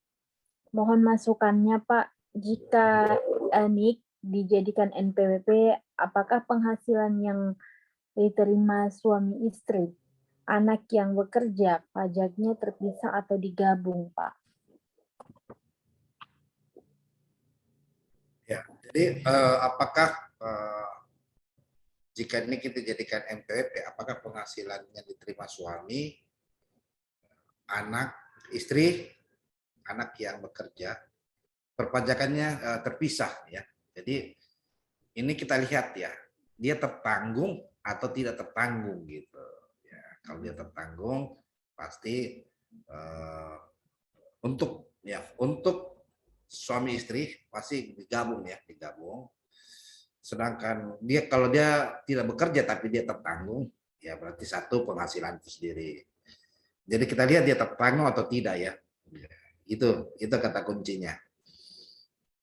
Mohon masukannya Pak, jika NIK dijadikan NPWP, apakah penghasilan yang diterima suami istri, anak yang bekerja, pajaknya terpisah atau digabung Pak?
Ya, jadi apakah jika ini kita jadikan NPWP, apakah penghasilan yang diterima suami, anak, istri, anak yang bekerja, perpajakannya terpisah ya. Jadi ini kita lihat ya, dia tertanggung atau tidak tertanggung gitu. Ya, kalau dia tertanggung pasti untuk suami istri pasti digabung ya, digabung. Sedangkan dia kalau dia tidak bekerja tapi dia tertanggung, ya berarti satu penghasilan itu sendiri. Jadi kita lihat dia tertanggung atau tidak ya. Itu kata kuncinya.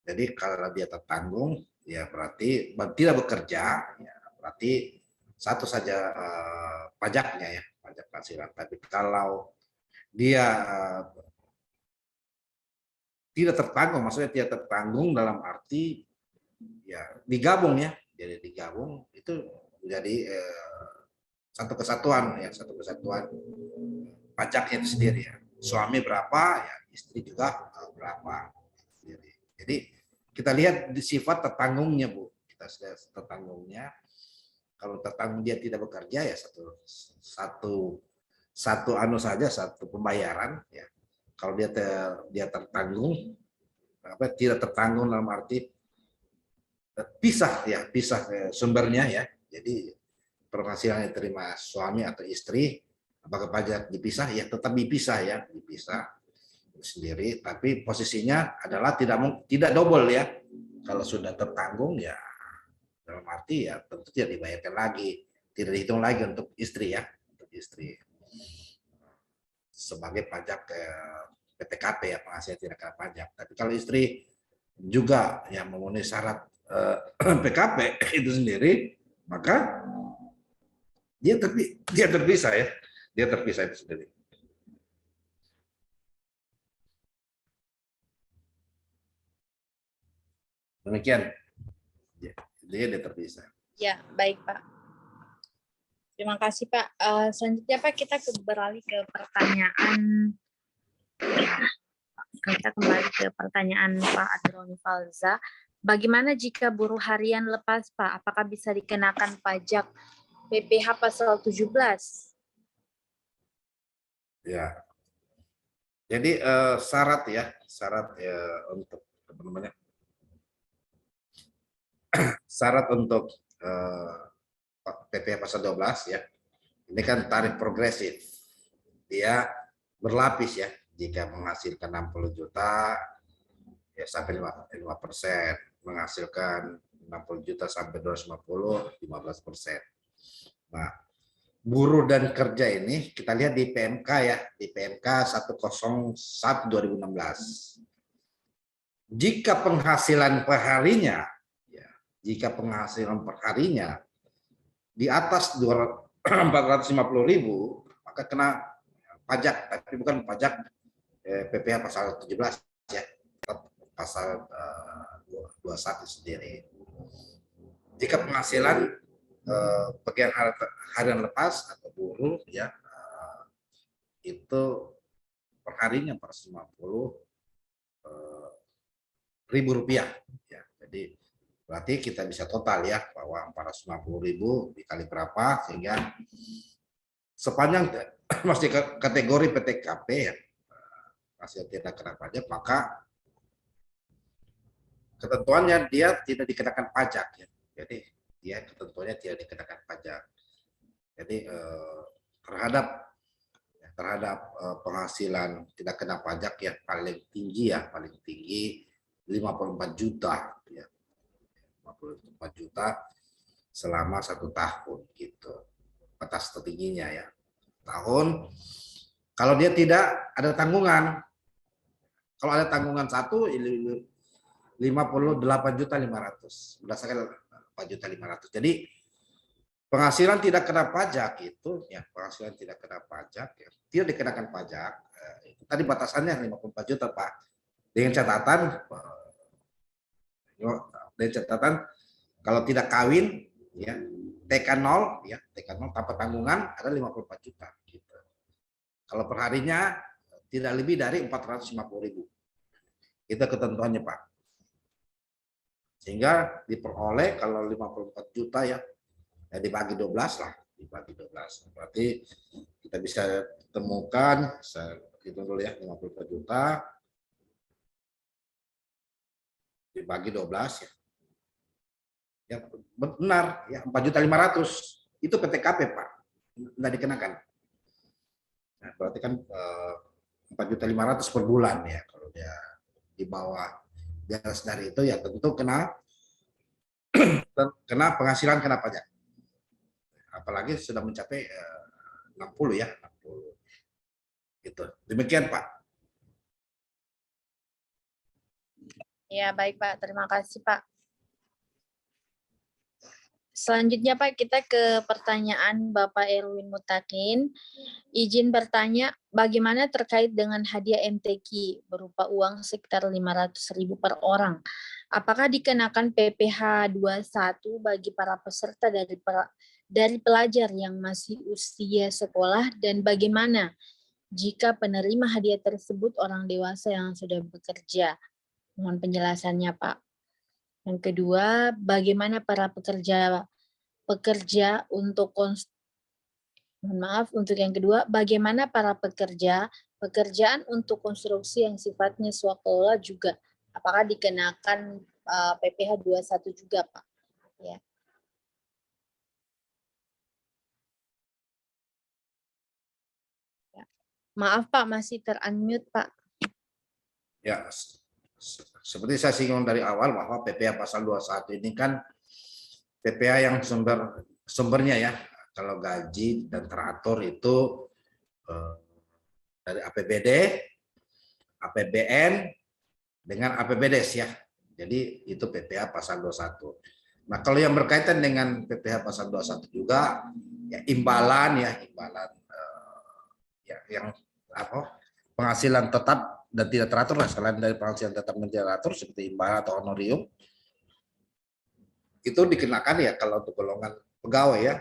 Jadi kalau dia tertanggung, ya berarti tidak bekerja, ya berarti satu saja pajaknya ya, pajak penghasilan. Tapi kalau dia tidak tertanggung, maksudnya tidak tertanggung dalam arti ya digabung ya, jadi digabung itu menjadi satu kesatuan ya, satu kesatuan pajaknya itu sendiri ya. Suami berapa ya, istri juga berapa sendiri. Jadi kita lihat di sifat tertanggungnya Bu, kita sudah tertanggungnya. Kalau tertanggung dia tidak bekerja ya satu anu saja, satu pembayaran ya. Kalau dia tertanggung, apa tidak tertanggung dalam arti pisah ya, pisah sumbernya ya. Jadi penghasilan yang diterima suami atau istri, apakah pajak dipisah? Ya tetap dipisah ya, dipisah sendiri. Tapi posisinya adalah tidak double ya. Kalau sudah tertanggung ya dalam arti ya tentu tidak dibayarkan lagi, tidak dihitung lagi untuk istri ya, untuk istri sebagai pajak PTKP ya, penghasilan tidak kena pajak. Tapi kalau istri juga yang memenuhi syarat PKP itu sendiri, maka dia terpisah ya, dia terpisah itu sendiri. Demikian. Jadi dia terpisah.
Ya, baik Pak. Terima kasih Pak. Selanjutnya Pak, kita beralih ke pertanyaan. Kita kembali ke pertanyaan Pak Adroni Falza. Bagaimana jika buruh harian lepas Pak? Apakah bisa dikenakan pajak PPh pasal 17?
Ya. Jadi syarat ya untuk apa namanya? Syarat untuk PPh pasal 12 ya. Ini kan tarif progresif. Dia berlapis ya. Jika menghasilkan 60 juta ya sampai 5%, menghasilkan 60 juta sampai 250, 15%. Nah, buruh dan kerja ini kita lihat di PMK ya, di PMK 101 2016. Jika penghasilan perharinya, ya, jika penghasilan perharinya di atas 450.000, maka kena pajak, tapi bukan pajak PPh pasal 17 ya, pasal 21 sendiri. Jika penghasilan bagian harian lepas atau buruh ya itu perharinya 450.000 rupiah ya. Jadi berarti kita bisa total ya bahwa 450.000 dikali berapa sehingga sepanjang masih kategori PTKP ya masih tidak kena pajak, maka ketentuannya dia tidak dikenakan pajak ya. Jadi dia ketentuannya tidak dikenakan pajak. Jadi terhadap penghasilan tidak kena pajak ya paling tinggi 54 juta ya. 54 juta selama 1 tahun gitu. Batas tertingginya ya. Tahun kalau dia tidak ada tanggungan. Kalau ada tanggungan 58.500.000 berdasarkan 4.500.000. Jadi penghasilan tidak kena pajak itu ya, penghasilan tidak kena pajak ya, tidak dikenakan pajak. Tadi batasannya 54 juta Pak. Dengan catatan kalau tidak kawin ya TK0 ya, TK0 tanpa tanggungan ada 54 juta gitu. Kalau perharinya tidak lebih dari 450.000. Itu ketentuannya Pak. Sehingga diperoleh kalau 54 juta ya dibagi 12 lah, dibagi 12. Berarti kita bisa temukan, saya hitung dulu ya, 54 juta dibagi 12 ya. Ya benar ya, 4.500.000 itu PTKP Pak, nggak dikenakan. Nah, berarti kan 4.500.000 per bulan ya, kalau dia di bawah di atas dari itu ya tentu kena penghasilan kena pajak. Apalagi sudah mencapai 60 ya, 60. Gitu. Demikian Pak.
Ya, baik Pak. Terima kasih Pak. Selanjutnya Pak, kita ke pertanyaan Bapak Erwin Mutakin. Izin bertanya, bagaimana terkait dengan hadiah MTQ berupa uang sekitar 500.000 per orang? Apakah dikenakan PPh 21 bagi para peserta dari pelajar yang masih usia sekolah, dan bagaimana jika penerima hadiah tersebut orang dewasa yang sudah bekerja? Mohon penjelasannya Pak. Yang kedua, bagaimana para pekerja untuk yang kedua, bagaimana para pekerjaan untuk konstruksi yang sifatnya swakelola juga, apakah dikenakan PPh 21 juga Pak? Ya. Maaf Pak, masih ter-unmute Pak.
Ya, seperti saya singgung dari awal bahwa PPh pasal 21 ini kan PPh yang sumbernya ya, kalau gaji dan teratur itu dari APBD, APBN dengan APBDes ya. Jadi itu PPh pasal 21. Nah, kalau yang berkaitan dengan PPh pasal 21 juga ya imbalan ya yang penghasilan tetap dan tidak teratur lah, selain dari penghasilan tetap dan tidak teratur seperti imbalan atau honorium itu dikenakan ya kalau untuk golongan pegawai ya,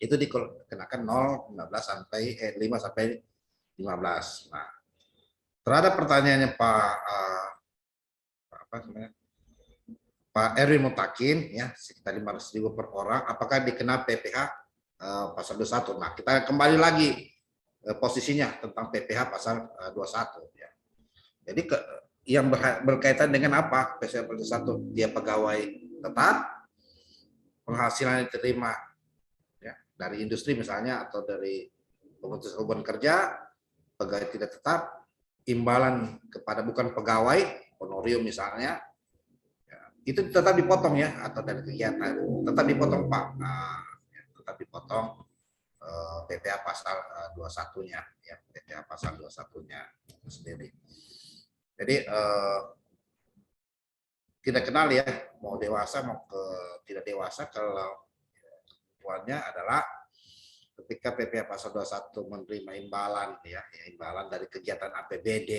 itu dikenakan 0, 15 sampai 5 sampai 15. Nah, terhadap pertanyaannya Pak Erwin Mutakin ya, sekitar 500.000 per orang, apakah dikenal PPh pasal 21? Nah, kita kembali lagi posisinya tentang PPh pasal 21 ya. Jadi yang berkaitan dengan apa? PPh pasal 21, dia pegawai tetap, penghasilan yang diterima ya, dari industri misalnya atau dari pemutusan hubungan kerja, pegawai tidak tetap, imbalan kepada bukan pegawai, honorium misalnya, ya, itu tetap dipotong ya, atau dari kegiatan tetap dipotong Pak, tetap dipotong PPh pasal 21-nya ya, PPh pasal 21-nya sendiri. Jadi tidak kenal ya, mau dewasa mau tidak dewasa, kalau tuannya adalah ketika PPh pasal 21 menerima imbalan ya, imbalan dari kegiatan APBD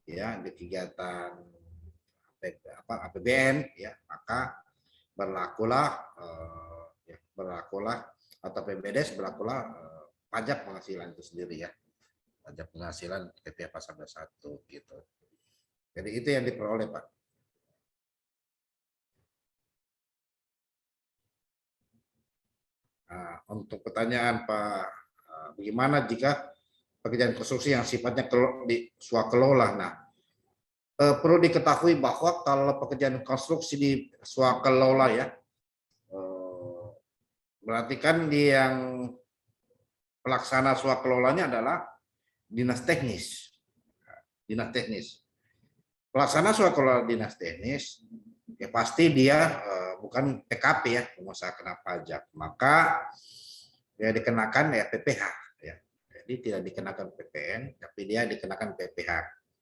ya, di kegiatan APBN ya, maka berlakulah atau PBDS berlakulah pajak penghasilan itu sendiri ya, pajak penghasilan PPh pasal 21 gitu. Jadi itu yang diperoleh Pak. Nah, untuk pertanyaan Pak, bagaimana jika pekerjaan konstruksi yang sifatnya di swakelola? Nah, perlu diketahui bahwa kalau pekerjaan konstruksi di swakelola ya, berarti kan yang pelaksana swakelolanya adalah dinas teknis. Dinas teknis. Pelaksana swakelola dinas teknis ya pasti dia bukan PKP ya, pengusaha kena pajak, maka ya dikenakan ya PPh ya. Jadi tidak dikenakan PPN, tapi dia dikenakan PPh.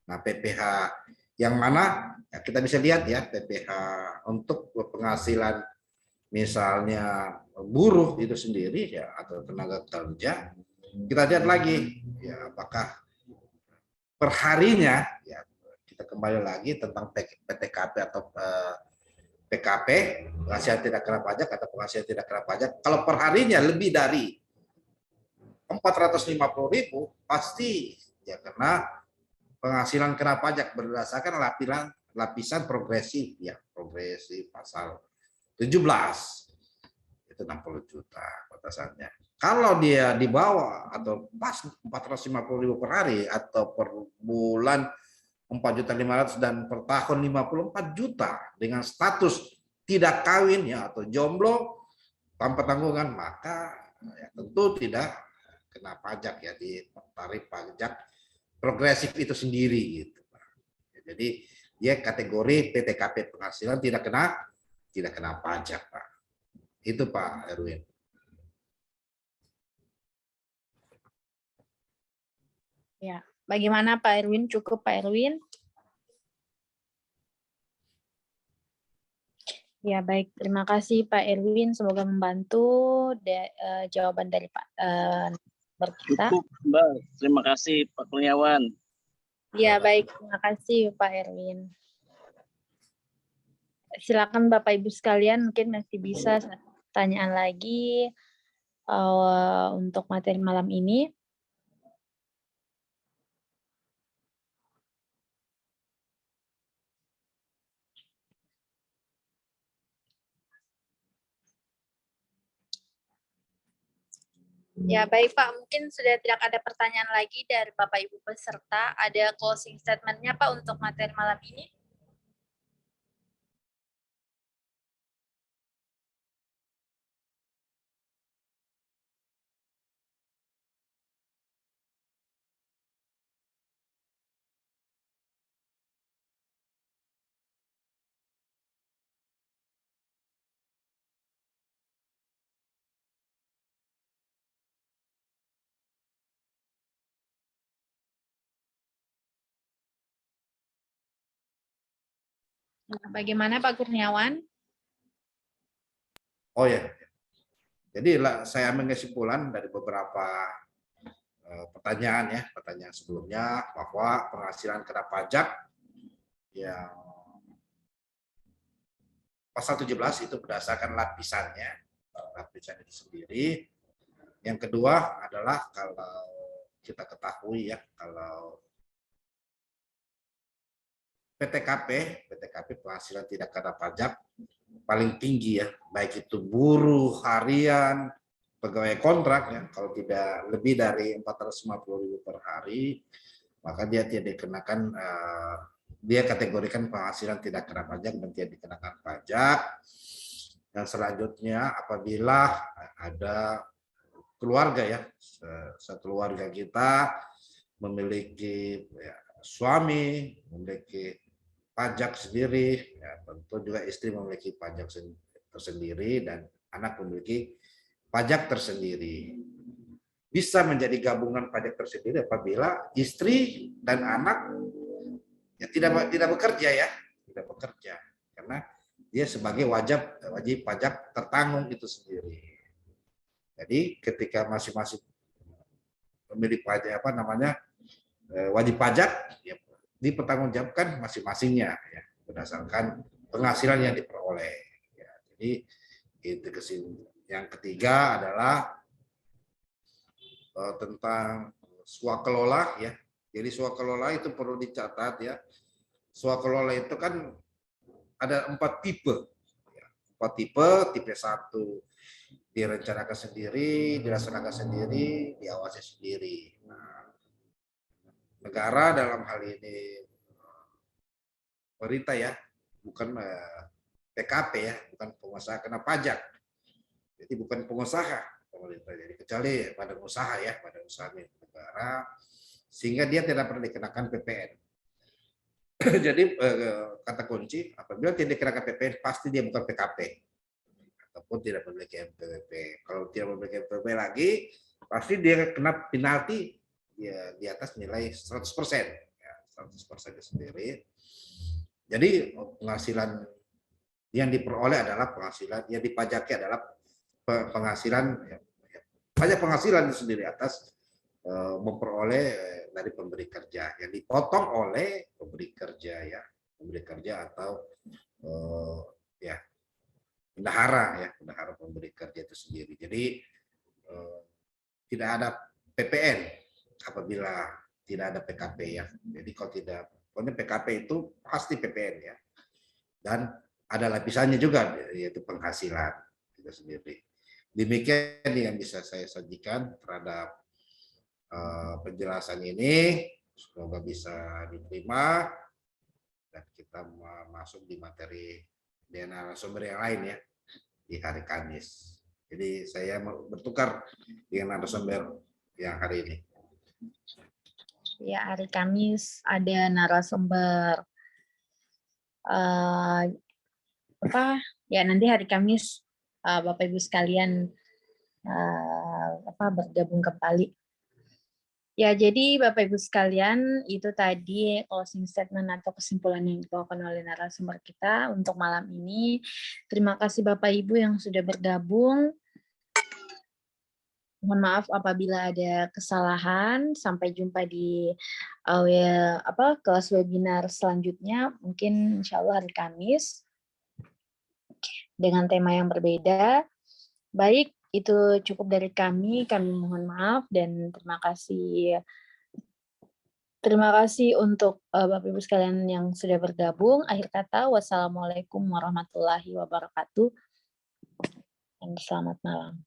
Nah, PPh yang mana ya, kita bisa lihat ya, PPh untuk penghasilan misalnya buruh itu sendiri ya, atau tenaga kerja, kita lihat lagi ya apakah perharinya ya, kita kembali lagi tentang PTKP atau PKP, penghasilan tidak kena pajak atau penghasilan tidak kena pajak. Kalau perharinya lebih dari 450.000 pasti ya kena penghasilan kena pajak berdasarkan lapisan progresif ya, progresif pasal 17 itu 60 juta batasannya. Kalau dia di bawah atau pas 450.000 per hari atau per bulan 4.500.000 dan per tahun 54 juta dengan status tidak kawin ya atau jomblo tanpa tanggungan, maka ya, tentu tidak kena pajak ya di tarif pajak progresif itu sendiri gitu. Jadi dia kategori PTKP penghasilan tidak kena pajak Pak. Itu Pak Erwin.
Ya, bagaimana Pak Erwin? Cukup Pak Erwin? Ya, baik. Terima kasih Pak Erwin. Semoga membantu jawaban dari Pak kita.
Cukup, Mbak. Terima kasih, Pak Kurniawan.
Ya, baik. Terima kasih Pak Erwin. Silakan Bapak Ibu sekalian, mungkin masih bisa pertanyaan lagi untuk materi malam ini. Ya, baik Pak. Mungkin sudah tidak ada pertanyaan lagi dari Bapak Ibu peserta. Ada closing statement-nya Pak untuk materi malam ini? Bagaimana Pak Kurniawan?
Oh ya. Jadi saya ambil kesimpulan dari beberapa pertanyaan ya, pertanyaan sebelumnya bahwa penghasilan kena pajak yang pasal 17 itu berdasarkan lapisannya, lapisan itu sendiri. Yang kedua adalah kalau kita ketahui ya, kalau PTKP penghasilan tidak kena pajak paling tinggi ya, baik itu buruh harian, pegawai kontrak ya, kalau tidak lebih dari 450.000 per hari, maka dia tidak dikenakan, dia kategorikan penghasilan tidak kena pajak dan tidak dikenakan pajak. Dan selanjutnya apabila ada keluarga ya, sekeluarga kita memiliki ya, suami memiliki pajak sendiri, ya, tentu juga istri memiliki pajak tersendiri dan anak memiliki pajak tersendiri. Bisa menjadi gabungan pajak tersendiri apabila istri dan anak ya tidak bekerja ya, tidak bekerja karena dia sebagai wajib pajak tertanggung itu sendiri. Jadi ketika masing-masing memiliki pajak wajib pajak ya, dipertanggungjawabkan masing-masingnya ya, berdasarkan penghasilan yang diperoleh. Ya, jadi itu yang ketiga adalah tentang swakelola ya. Jadi swakelola itu perlu dicatat ya. Swakelola itu kan ada 4 tipe. Ya, 4 tipe. Tipe 1 direncanakan sendiri, dilaksanakan sendiri, diawasi sendiri. Nah, negara dalam hal ini pemerintah ya, bukan PKP ya, bukan pengusaha kena pajak. Jadi bukan pengusaha pemerintah, jadi kecuali pada usaha ya, pada usaha negara, sehingga dia tidak perlu dikenakan PPN. Jadi kata kunci, apabila tidak dikenakan PPN, pasti dia bukan PKP ataupun tidak memiliki MPWP. Kalau tidak memiliki MPWP lagi, pasti dia kena penalti ya, di atas nilai 100%. Ya, 100% itu sendiri. Jadi penghasilan yang diperoleh adalah penghasilan, yang dipajaki adalah penghasilan, pajak penghasilan itu sendiri atas memperoleh dari pemberi kerja, yang dipotong oleh pemberi kerja ya, pemberi kerja atau ya bendahara pemberi kerja itu sendiri. Jadi tidak ada PPN apabila tidak ada PKP ya. Jadi kalau tidak, pokoknya PKP itu pasti PPN ya. Dan ada lapisannya juga yaitu penghasilan itu sendiri. Demikian yang bisa saya sajikan terhadap penjelasan ini. Semoga bisa diterima dan kita masuk di materi di narasumber yang lain ya di hari Kamis. Jadi saya bertukar dengan narasumber yang hari ini.
Ya, hari Kamis ada narasumber ya, nanti hari Kamis Bapak Ibu sekalian bergabung kembali. Ya, jadi Bapak Ibu sekalian, itu tadi closing statement atau kesimpulan yang dibawakan oleh narasumber kita untuk malam ini. Terima kasih Bapak Ibu yang sudah bergabung. Mohon maaf apabila ada kesalahan. Sampai jumpa di kelas webinar selanjutnya, mungkin insya Allah hari Kamis, dengan tema yang berbeda. Baik, itu cukup dari kami. Kami mohon maaf dan terima kasih. Terima kasih untuk Bapak Ibu sekalian yang sudah bergabung. Akhir kata, wassalamualaikum warahmatullahi wabarakatuh. Dan selamat malam.